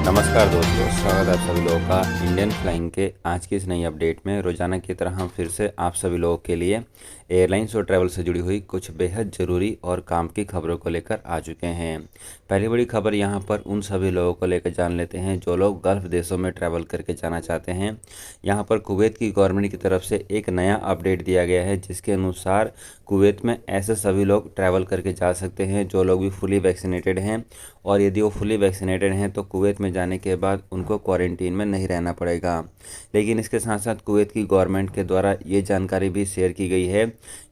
नमस्कार दोस्तों, स्वागत है आप सभी लोगों का इंडियन फ्लाइंग के आज की इस नई अपडेट में। रोजाना की तरह हम फिर से आप सभी लोगों के लिए एयरलाइंस और ट्रैवल से जुड़ी हुई कुछ बेहद ज़रूरी और काम की खबरों को लेकर आ चुके हैं। पहली बड़ी खबर यहाँ पर उन सभी लोगों को लेकर जान लेते हैं जो लोग गल्फ़ देशों में ट्रैवल करके जाना चाहते हैं। यहाँ पर कुवैत की गवर्नमेंट की तरफ से एक नया अपडेट दिया गया है, जिसके अनुसार कुवैत में ऐसे सभी लोग ट्रैवल करके जा सकते हैं जो लोग भी फुली वैक्सीनेटेड हैं, और यदि वो फुली वैक्सीनेटेड हैं तो कुवैत में जाने के बाद उनको क्वारंटीन में नहीं रहना पड़ेगा। लेकिन इसके साथ साथ कुवैत की गवर्नमेंट के द्वारा ये जानकारी भी शेयर की गई है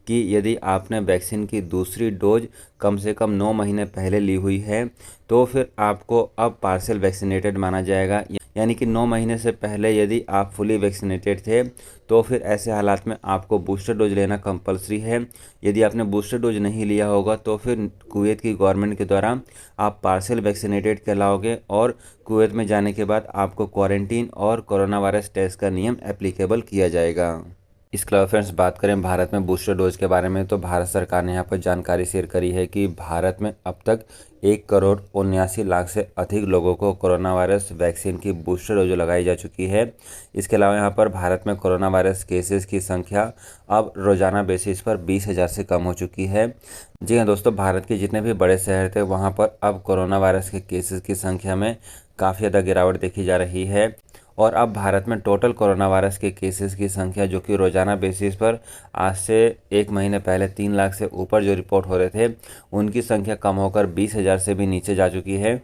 कि यदि आपने वैक्सीन की दूसरी डोज कम से कम 9 महीने पहले ली हुई है तो फिर आपको अब पार्शियल वैक्सीनेटेड माना जाएगा। यानी कि 9 महीने से पहले यदि आप फुली वैक्सीनेटेड थे तो फिर ऐसे हालात में आपको बूस्टर डोज लेना कंपलसरी है। यदि आपने बूस्टर डोज नहीं लिया होगा तो फिर कुवैत की गवर्नमेंट के द्वारा आप पार्शियल वैक्सीनेटेड कहलाओगे, और कुवैत में जाने के बाद आपको क्वारंटीन और कोरोना वायरस टेस्ट का नियम एप्लीकेबल किया जाएगा। इसके अलावा फ्रेंड्स, बात करें भारत में बूस्टर डोज के बारे में, तो भारत सरकार ने यहाँ पर जानकारी शेयर करी है कि भारत में अब तक 1,79,00,000 से अधिक लोगों को कोरोना वायरस वैक्सीन की बूस्टर डोज लगाई जा चुकी है। इसके अलावा यहाँ पर भारत में कोरोना वायरस केसेस की संख्या अब रोजाना बेसिस पर 20,000 से कम हो चुकी है। जी हाँ दोस्तों, भारत के जितने भी बड़े शहर थे वहाँ पर अब कोरोना वायरस के केसेस की संख्या में काफ़ी ज़्यादा गिरावट देखी जा रही है, और अब भारत में टोटल कोरोना वायरस के केसेस की संख्या जो कि रोजाना बेसिस पर आज से 1 महीने पहले 3 लाख से ऊपर जो रिपोर्ट हो रहे थे उनकी संख्या कम होकर 20,000 से भी नीचे जा चुकी है।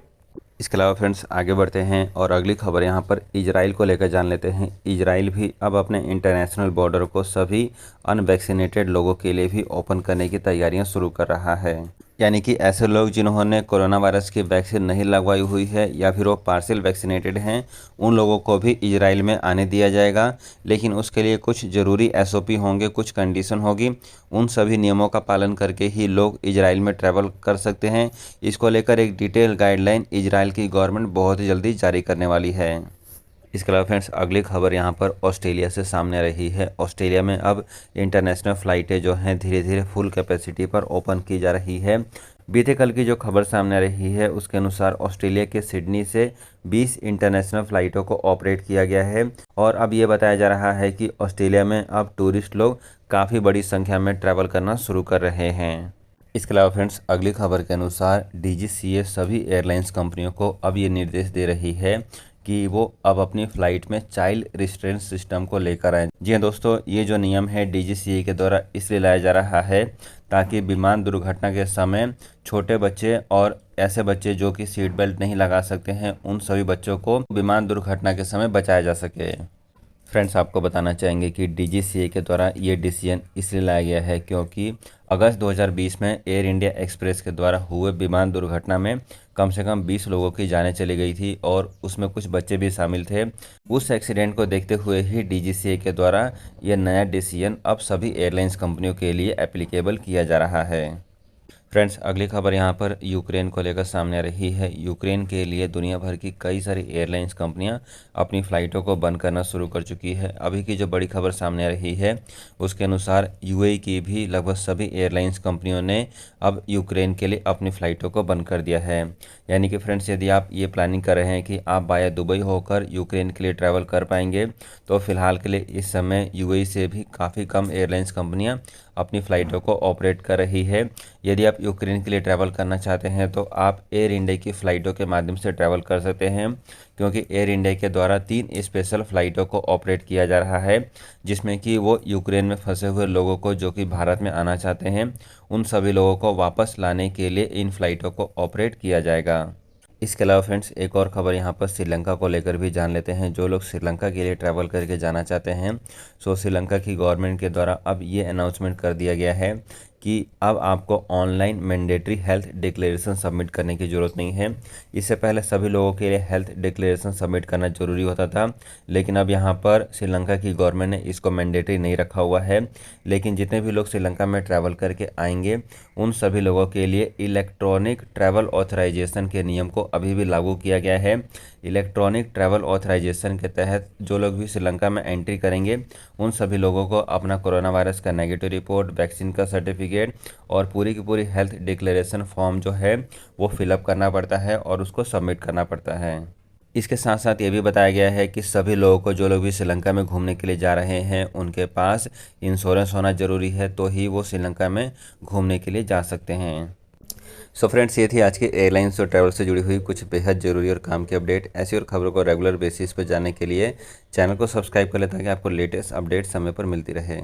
इसके अलावा फ्रेंड्स, आगे बढ़ते हैं और अगली खबर यहाँ पर इजराइल को लेकर जान लेते हैं। इजराइल भी अब अपने इंटरनेशनल बॉर्डर को सभी अनवैक्सीनेटेड लोगों के लिए भी ओपन करने की तैयारियां शुरू कर रहा है। यानी कि ऐसे लोग जिन्होंने कोरोना वायरस की वैक्सीन नहीं लगवाई हुई है या फिर वो पार्शियल वैक्सीनेटेड हैं, उन लोगों को भी इजराइल में आने दिया जाएगा। लेकिन उसके लिए कुछ ज़रूरी एसओपी होंगे, कुछ कंडीशन होगी। उन सभी नियमों का पालन करके ही लोग इजराइल में ट्रैवल कर सकते हैं। इसको लेकर एक डिटेल गाइडलाइन इजराइल की गवर्नमेंट बहुत ही जल्दी जारी करने वाली है। इसके अलावा फ्रेंड्स, अगली खबर यहाँ पर ऑस्ट्रेलिया से सामने आ रही है। ऑस्ट्रेलिया में अब इंटरनेशनल फ़्लाइटें जो हैं धीरे धीरे फुल कैपेसिटी पर ओपन की जा रही है। बीते कल की जो खबर सामने आ रही है उसके अनुसार ऑस्ट्रेलिया के सिडनी से 20 इंटरनेशनल फ़्लाइटों को ऑपरेट किया गया है, और अब ये बताया जा रहा है कि ऑस्ट्रेलिया में अब टूरिस्ट लोग काफ़ी बड़ी संख्या में ट्रैवल करना शुरू कर रहे हैं। इसके अलावा फ्रेंड्स, अगली खबर के अनुसार डीजीसीए सभी एयरलाइंस कंपनियों को अब ये निर्देश दे रही है कि वो अब अपनी फ़्लाइट में चाइल्ड रिस्ट्रेंट सिस्टम को लेकर आए। जी हाँ दोस्तों, ये जो नियम है डीजीसीए के द्वारा इसलिए लाया जा रहा है ताकि विमान दुर्घटना के समय छोटे बच्चे और ऐसे बच्चे जो कि सीट बेल्ट नहीं लगा सकते हैं, उन सभी बच्चों को विमान दुर्घटना के समय बचाया जा सके। फ्रेंड्स, आपको बताना चाहेंगे कि डीजीसीए के द्वारा ये डिसीजन इसलिए लाया गया है क्योंकि अगस्त 2020 में एयर इंडिया एक्सप्रेस के द्वारा हुए विमान दुर्घटना में कम से कम 20 लोगों की जानें चली गई थी, और उसमें कुछ बच्चे भी शामिल थे। उस एक्सीडेंट को देखते हुए ही डीजीसीए के द्वारा यह नया डिसीजन अब सभी एयरलाइंस कंपनियों के लिए एप्लीकेबल किया जा रहा है। फ्रेंड्स, अगली खबर यहाँ पर यूक्रेन को लेकर सामने आ रही है। यूक्रेन के लिए दुनिया भर की कई सारी एयरलाइंस कंपनियाँ अपनी फ़्लाइटों को बंद करना शुरू कर चुकी है। अभी की जो बड़ी खबर सामने आ रही है उसके अनुसार यूएई की भी लगभग सभी एयरलाइंस कंपनियों ने अब यूक्रेन के लिए अपनी फ़्लाइटों को बंद कर दिया है। यानी कि फ्रेंड्स, यदि आप ये प्लानिंग कर रहे हैं कि आप बाया दुबई होकर यूक्रेन के लिए ट्रैवल कर पाएंगे, तो फ़िलहाल के लिए इस समय यूएई से भी काफ़ी कम एयरलाइंस कंपनियाँ अपनी फ़्लाइटों को ऑपरेट कर रही है। यदि आप यूक्रेन के लिए ट्रैवल करना चाहते हैं तो आप एयर इंडिया की फ़्लाइटों के माध्यम से ट्रैवल कर सकते हैं, क्योंकि एयर इंडिया के द्वारा 3 स्पेशल फ़्लाइटों को ऑपरेट किया जा रहा है, जिसमें कि वो यूक्रेन में फंसे हुए लोगों को जो कि भारत में आना चाहते हैं उन सभी लोगों को वापस लाने के लिए इन फ़्लाइटों को ऑपरेट किया जाएगा। इसके अलावा फ्रेंड्स, एक और ख़बर यहाँ पर श्रीलंका को लेकर भी जान लेते हैं। जो लोग श्रीलंका के लिए ट्रैवल करके जाना चाहते हैं, सो श्रीलंका की गवर्नमेंट के द्वारा अब ये अनाउंसमेंट कर दिया गया है कि अब आपको online mandatory health declaration submit करने की ज़रूरत नहीं है। इससे पहले सभी लोगों के लिए हेल्थ डिक्लेरेशन सबमिट करना ज़रूरी होता था, लेकिन अब यहाँ पर श्रीलंका की गवर्नमेंट ने इसको मैंडेटरी नहीं रखा हुआ है। लेकिन जितने भी लोग श्रीलंका में ट्रैवल करके आएंगे उन सभी लोगों के लिए इलेक्ट्रॉनिक ट्रैवल ऑथराइजेशन के नियम को अभी भी लागू किया गया है। इलेक्ट्रॉनिक ट्रैवल ऑथराइजेशन के तहत जो लोग भी श्रीलंका में एंट्री करेंगे उन सभी लोगों को अपना कोरोना वायरस का नेगेटिव रिपोर्ट, वैक्सीन का सर्टिफिकेट और पूरी की पूरी हेल्थ डिक्लेरेशन फॉर्म जो है वो फिलअप करना पड़ता है और उसको सबमिट करना पड़ता है। इसके साथ साथ ये भी बताया गया है कि सभी लोगों को, जो लोग भी श्रीलंका में घूमने के लिए जा रहे हैं, उनके पास इंश्योरेंस होना ज़रूरी है, तो ही वो श्रीलंका में घूमने के लिए जा सकते हैं। सो फ्रेंड्स, ये थी आज की एयरलाइंस और ट्रैवल से जुड़ी हुई कुछ बेहद ज़रूरी और काम की अपडेट। ऐसी और खबरों को रेगुलर बेसिस पर जानने के लिए चैनल को सब्सक्राइब कर लें ताकि आपको लेटेस्ट अपडेट समय पर मिलती रहे।